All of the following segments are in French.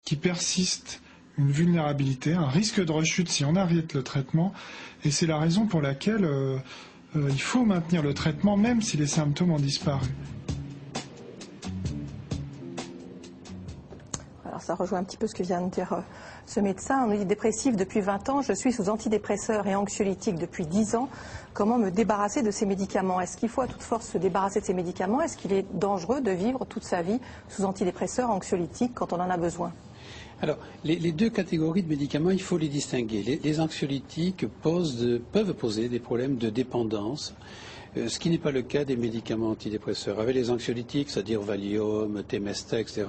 qui persiste une vulnérabilité, un risque de rechute si on arrête le traitement. Et c'est la raison pour laquelle il faut maintenir le traitement même si les symptômes ont disparu. Alors ça rejoint un petit peu ce que vient de dire ce médecin. On est dépressif depuis 20 ans, je suis sous antidépresseurs et anxiolytiques depuis 10 ans. Comment me débarrasser de ces médicaments? Est-ce qu'il faut à toute force se débarrasser de ces médicaments? Est-ce qu'il est dangereux de vivre toute sa vie sous antidépresseurs, anxiolytiques quand on en a besoin? Alors, les deux catégories de médicaments, il faut les distinguer. Les anxiolytiques peuvent poser des problèmes de dépendance, ce qui n'est pas le cas des médicaments antidépresseurs. Avec les anxiolytiques, c'est-à-dire Valium, Temesta, etc.,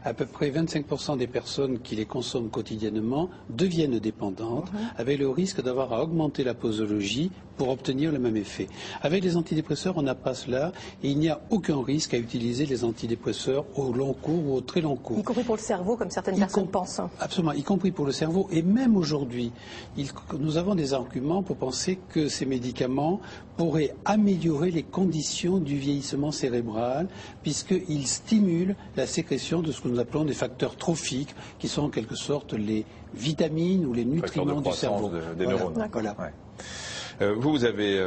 à peu près 25% des personnes qui les consomment quotidiennement deviennent dépendantes, avec le risque d'avoir à augmenter la posologie pour obtenir le même effet. Avec les antidépresseurs, on n'a pas cela et il n'y a aucun risque à utiliser les antidépresseurs au long cours ou au très long cours. Y compris pour le cerveau, comme certaines personnes pensent. Absolument, y compris pour le cerveau. Et même aujourd'hui, nous avons des arguments pour penser que ces médicaments pourraient améliorer les conditions du vieillissement cérébral, puisqu'ils stimulent la sécrétion de ce que nous appelons des facteurs trophiques, qui sont en quelque sorte les vitamines ou les nutriments du cerveau. Des neurones. Voilà. Ouais. Vous avez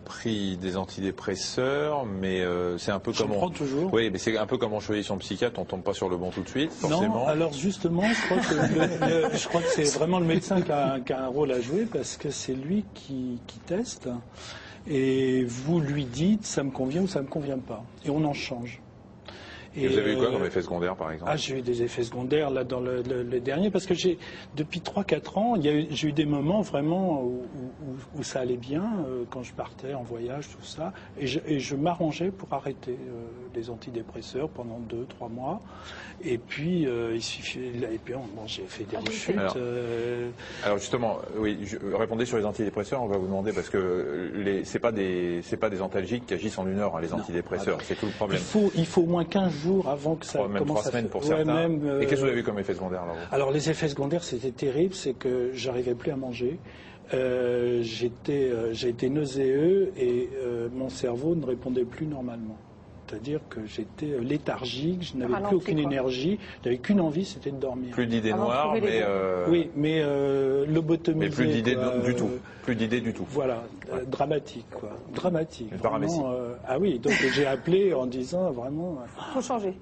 pris des antidépresseurs, mais c'est un peu comme prends toujours. Oui, mais c'est un peu comme on choisit son psychiatre, on tombe pas sur le bon tout de suite, forcément. Non, alors justement, je crois que c'est vraiment le médecin qui a un rôle à jouer parce que c'est lui qui teste et vous lui dites ça me convient ou ça me convient pas et on en change. Et vous avez eu quoi comme effet secondaire, par exemple? J'ai eu des effets secondaires là dans le dernier, parce que depuis 3-4 ans, j'ai eu des moments vraiment où ça allait bien, quand je partais en voyage, tout ça, et je m'arrangeais pour arrêter les antidépresseurs pendant 2-3 mois, et puis j'ai fait des rechutes. Alors justement, oui, répondez sur les antidépresseurs, on va vous demander, parce que c'est pas des antalgiques qui agissent en 1 heure, hein, les antidépresseurs, c'est tout le problème. Il faut au moins 15 jours avant que ça commence. Même 3 semaines pour certains. Et qu'est-ce que vous avez eu comme effet secondaire alors? Alors les effets secondaires, c'était terrible, c'est que j'arrivais plus à manger. J'ai été nauséeux et mon cerveau ne répondait plus normalement. C'est-à-dire que j'étais léthargique, je n'avais plus aucune énergie, je n'avais qu'une envie, c'était de dormir. Plus d'idées noires, mais... Oui, mais lobotomisé. Mais plus d'idées du tout. Plus d'idées du tout. Voilà, dramatique, quoi. Dramatique. Une paramécie. Ah oui, donc j'ai appelé en disant vraiment... Il faut changer.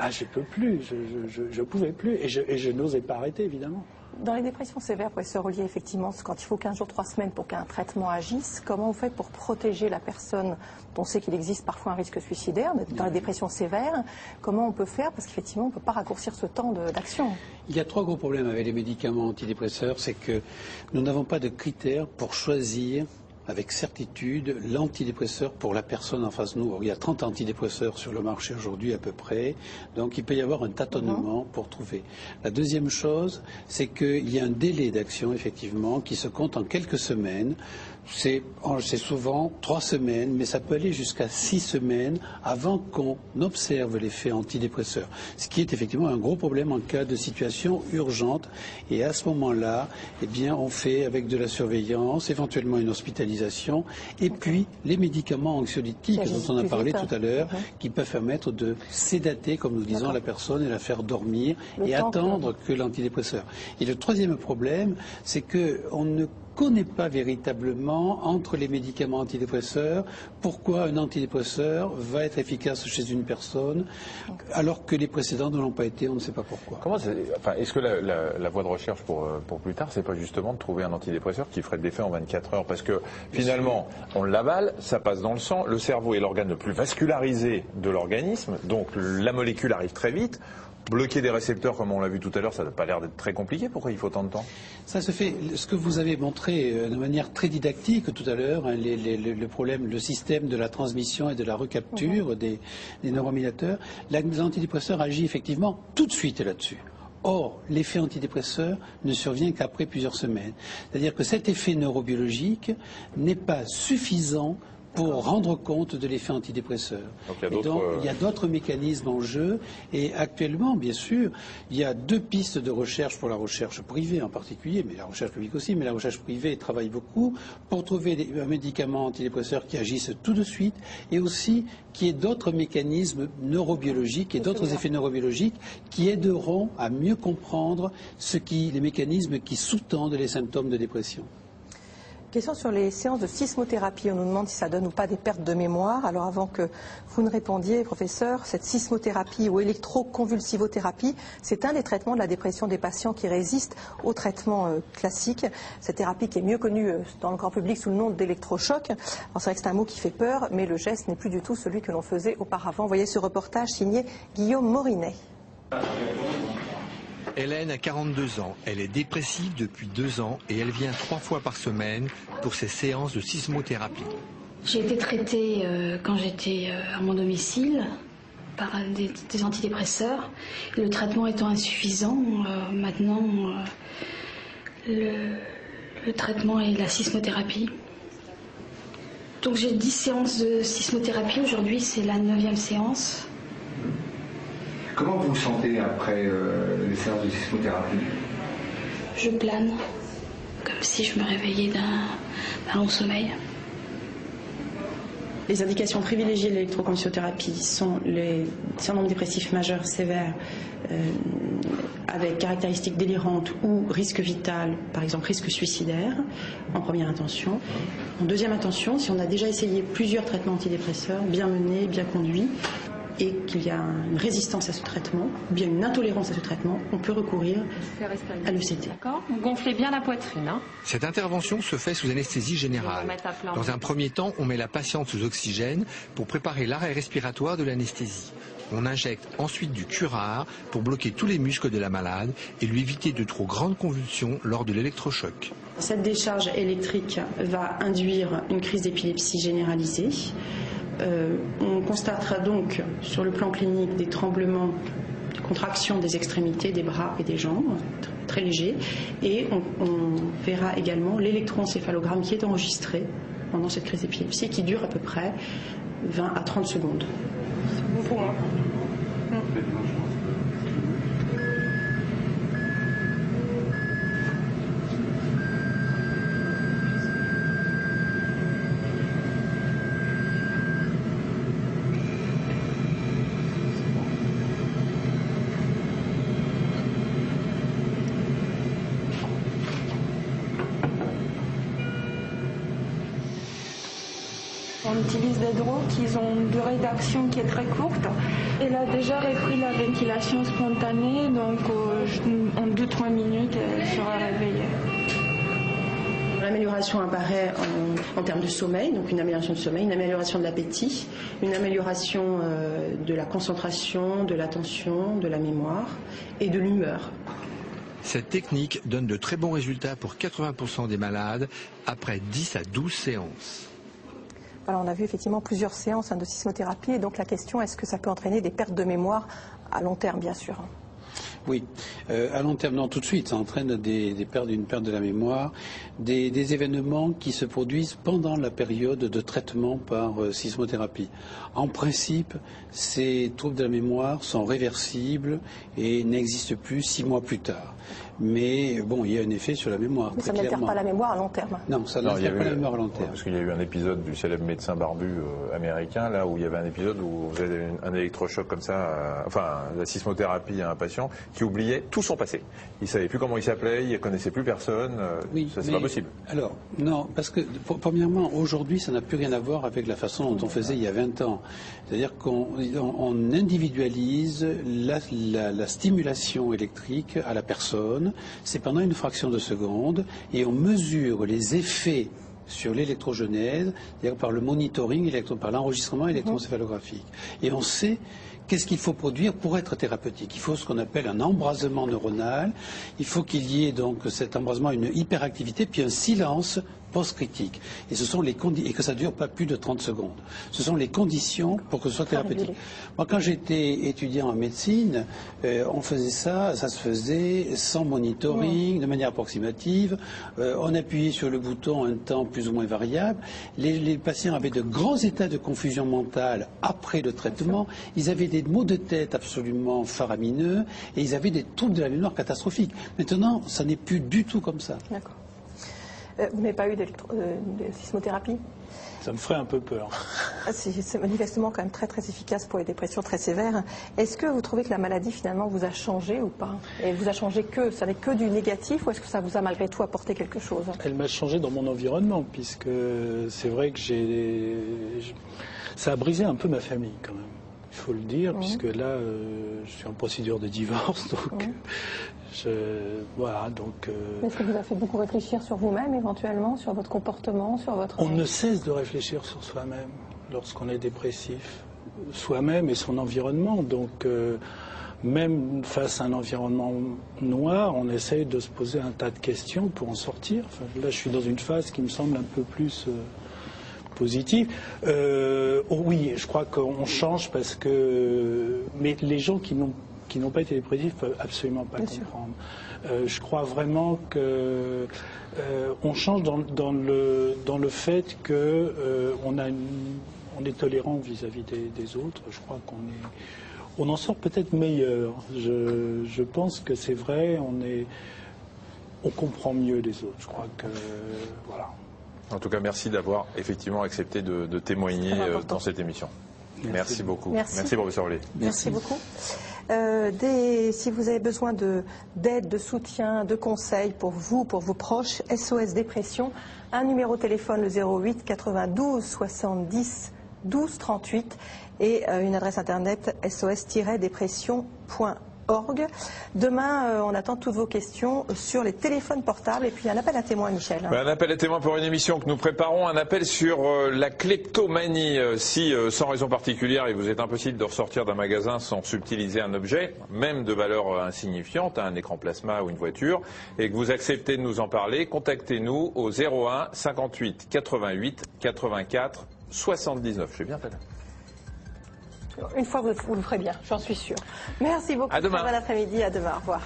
Je peux plus, je pouvais plus, et je n'osais pas arrêter, évidemment. Dans les dépressions sévères, professeur Ollier, effectivement, quand il faut 15 jours, 3 semaines pour qu'un traitement agisse, comment vous faites pour protéger la personne dont on sait qu'il existe parfois un risque suicidaire, dans les dépressions sévères? Comment on peut faire? Parce qu'effectivement, on ne peut pas raccourcir ce temps d'action. Il y a 3 gros problèmes avec les médicaments antidépresseurs, c'est que nous n'avons pas de critères pour choisir avec certitude l'antidépresseur pour la personne en face de nous. Il y a 30 antidépresseurs sur le marché aujourd'hui à peu près, donc il peut y avoir un tâtonnement pour trouver. La deuxième chose, c'est qu'il y a un délai d'action effectivement qui se compte en quelques semaines. C'est souvent 3 semaines, mais ça peut aller jusqu'à 6 semaines avant qu'on observe l'effet antidépresseur. Ce qui est effectivement un gros problème en cas de situation urgente. Et à ce moment-là, eh bien, on fait avec de la surveillance, éventuellement une hospitalisation, et puis les médicaments anxiolytiques dont on a parlé tout à l'heure, qui peuvent permettre de sédater, comme nous disons, la personne et la faire dormir et attendre que l'antidépresseur. Et le troisième problème, c'est qu'on ne connaît pas véritablement entre les médicaments antidépresseurs pourquoi un antidépresseur va être efficace chez une personne alors que les précédents ne l'ont pas été, on ne sait pas pourquoi. Est-ce que la voie de recherche pour plus tard, c'est pas justement de trouver un antidépresseur qui ferait de l'effet en 24 heures? Parce que finalement, on l'avale, ça passe dans le sang, le cerveau est l'organe le plus vascularisé de l'organisme, donc la molécule arrive très vite. Bloquer des récepteurs, comme on l'a vu tout à l'heure, ça n'a pas l'air d'être très compliqué. Pourquoi il faut tant de temps? Ça se fait. Ce que vous avez montré de manière très didactique tout à l'heure, hein, le problème, le système de la transmission et de la recapture des neuromédiateurs, l'antidépresseur agit effectivement tout de suite là-dessus. Or, l'effet antidépresseur ne survient qu'après plusieurs semaines. C'est-à-dire que cet effet neurobiologique n'est pas suffisant pour rendre compte de l'effet antidépresseur. Donc il y a d'autres mécanismes en jeu et actuellement, bien sûr, il y a 2 pistes de recherche pour la recherche privée en particulier, mais la recherche publique aussi, mais la recherche privée travaille beaucoup pour trouver un médicament antidépresseur qui agisse tout de suite et aussi qui ait d'autres mécanismes neurobiologiques et d'autres effets neurobiologiques qui aideront à mieux comprendre les mécanismes qui sous-tendent les symptômes de dépression. Question sur les séances de sismothérapie. On nous demande si ça donne ou pas des pertes de mémoire. Alors avant que vous ne répondiez, professeur, cette sismothérapie ou électroconvulsivothérapie, c'est un des traitements de la dépression des patients qui résistent au traitement classique. Cette thérapie qui est mieux connue dans le grand public sous le nom d'électrochoc. Alors c'est vrai que c'est un mot qui fait peur, mais le geste n'est plus du tout celui que l'on faisait auparavant. Voyez ce reportage signé Guillaume Morinet. Hélène a 42 ans, elle est dépressive depuis 2 ans et elle vient 3 fois par semaine pour ses séances de sismothérapie. J'ai été traitée quand j'étais à mon domicile par des antidépresseurs. Le traitement étant insuffisant, maintenant le traitement est la sismothérapie. Donc j'ai 10 séances de sismothérapie, aujourd'hui c'est la 9e séance. Comment vous vous sentez après les séances de sismothérapie? Je plane, comme si je me réveillais d'un long sommeil. Les indications privilégiées de l'électroconvulsiothérapie sont les syndromes dépressifs majeurs sévères avec caractéristiques délirantes ou risque vital, par exemple risque suicidaire, en première intention. En deuxième intention, si on a déjà essayé plusieurs traitements antidépresseurs, bien menés, bien conduits, et qu'il y a une résistance à ce traitement, ou bien une intolérance à ce traitement, on peut recourir à l'ECT. D'accord. Vous gonflez bien la poitrine. Hein. Cette intervention se fait sous anesthésie générale. Dans un premier temps, on met la patiente sous oxygène pour préparer l'arrêt respiratoire de l'anesthésie. On injecte ensuite du curare pour bloquer tous les muscles de la malade et lui éviter de trop grandes convulsions lors de l'électrochoc. Cette décharge électrique va induire une crise d'épilepsie généralisée. On constatera donc sur le plan clinique des tremblements, des contractions des extrémités, des bras et des jambes, très légers. Et on verra également l'électroencéphalogramme qui est enregistré pendant cette crise d'épilepsie et qui dure à peu près 20 à 30 secondes. C'est beaucoup, hein. On utilise des drogues qui ont une durée d'action qui est très courte. Elle a déjà repris la ventilation spontanée, donc en 2-3 minutes, elle sera réveillée. L'amélioration apparaît en termes de sommeil, donc une amélioration de sommeil, une amélioration de l'appétit, une amélioration de la concentration, de l'attention, de la mémoire et de l'humeur. Cette technique donne de très bons résultats pour 80% des malades après 10 à 12 séances. Alors, on a vu effectivement plusieurs séances de sismothérapie et donc la question, est-ce que ça peut entraîner des pertes de mémoire à long terme, bien sûr? Oui, à long terme, non, tout de suite, ça entraîne une perte de la mémoire, des événements qui se produisent pendant la période de traitement par sismothérapie. En principe, ces troubles de la mémoire sont réversibles et n'existent plus 6 mois plus tard. Mais bon, il y a un effet sur la mémoire. Mais ça n'altère pas la mémoire à long terme. Non, ça n'altère pas la mémoire à long terme. Parce qu'il y a eu un épisode du célèbre médecin barbu américain, là où il y avait un épisode où vous avez un électrochoc comme ça, la sismothérapie à un patient qui oubliait tout son passé. Il ne savait plus comment il s'appelait, il ne connaissait plus personne. Oui, ça, c'est pas possible. Alors, non, parce que, premièrement, aujourd'hui, ça n'a plus rien à voir avec la façon dont on faisait il y a 20 ans. C'est-à-dire qu'on individualise la stimulation électrique à la personne. C'est pendant une fraction de seconde et on mesure les effets sur l'électrogenèse, c'est-à-dire par le monitoring, par l'enregistrement électroencéphalographique. Et on sait qu'est-ce qu'il faut produire pour être thérapeutique. Il faut ce qu'on appelle un embrasement neuronal. Il faut qu'il y ait donc cet embrasement, une hyperactivité, puis un silence post-critique. Et ce sont les et que ça dure pas plus de 30 secondes. Ce sont les conditions pour que ce soit thérapeutique. Moi, quand j'étais étudiant en médecine, on faisait ça se faisait sans monitoring, de manière approximative. On appuyait sur le bouton un temps plus ou moins variable. Les patients avaient de grands états de confusion mentale après le traitement. Ils avaient des maux de tête absolument faramineux et ils avaient des troubles de la mémoire catastrophiques. Maintenant, ça n'est plus du tout comme ça. D'accord. Vous n'avez pas eu de sismothérapie? Ça me ferait un peu peur. C'est manifestement quand même très très efficace pour les dépressions très sévères. Est-ce que vous trouvez que la maladie finalement vous a changé ou pas? Et vous a changé que ça n'est que du négatif ou est-ce que ça vous a malgré tout apporté quelque chose? Elle m'a changé dans mon environnement puisque c'est vrai que ça a brisé un peu ma famille quand même. Il faut le dire, puisque là, je suis en procédure de divorce, donc voilà. Donc. Est-ce que vous a fait beaucoup réfléchir sur vous-même, éventuellement, sur votre comportement, sur votre. On ne cesse de réfléchir sur soi-même lorsqu'on est dépressif, soi-même et son environnement. Donc, même face à un environnement noir, on essaye de se poser un tas de questions pour en sortir. Enfin, là, je suis dans une phase qui me semble un peu plus. Positif. Oui, je crois qu'on change parce que. Mais les gens qui n'ont pas été dépressifs peuvent absolument pas comprendre. Je crois vraiment que on change dans le fait que on est tolérant vis-à-vis des autres. Je crois on en sort peut-être meilleur. Je pense que c'est vrai. On comprend mieux les autres. Je crois que voilà. En tout cas, merci d'avoir effectivement accepté de témoigner dans cette émission. Merci beaucoup. Merci professeur Ollier. Merci beaucoup. Si vous avez besoin d'aide, de soutien, de conseils pour vous, pour vos proches, SOS Dépression, un numéro de téléphone, le 08 92 70 12 38 et une adresse internet sos-dépression.org. Demain, on attend toutes vos questions sur les téléphones portables et puis un appel à témoins, Michel. Un appel à témoins pour une émission que nous préparons, un appel sur la kleptomanie. Si, sans raison particulière, il vous est impossible de ressortir d'un magasin sans subtiliser un objet, même de valeur insignifiante, un écran plasma ou une voiture, et que vous acceptez de nous en parler, contactez-nous au 01 58 88 84 79. J'ai bien fait là. Une fois, vous le ferez bien, j'en suis sûre. Merci beaucoup. À demain. Bon après-midi, à demain. Au revoir.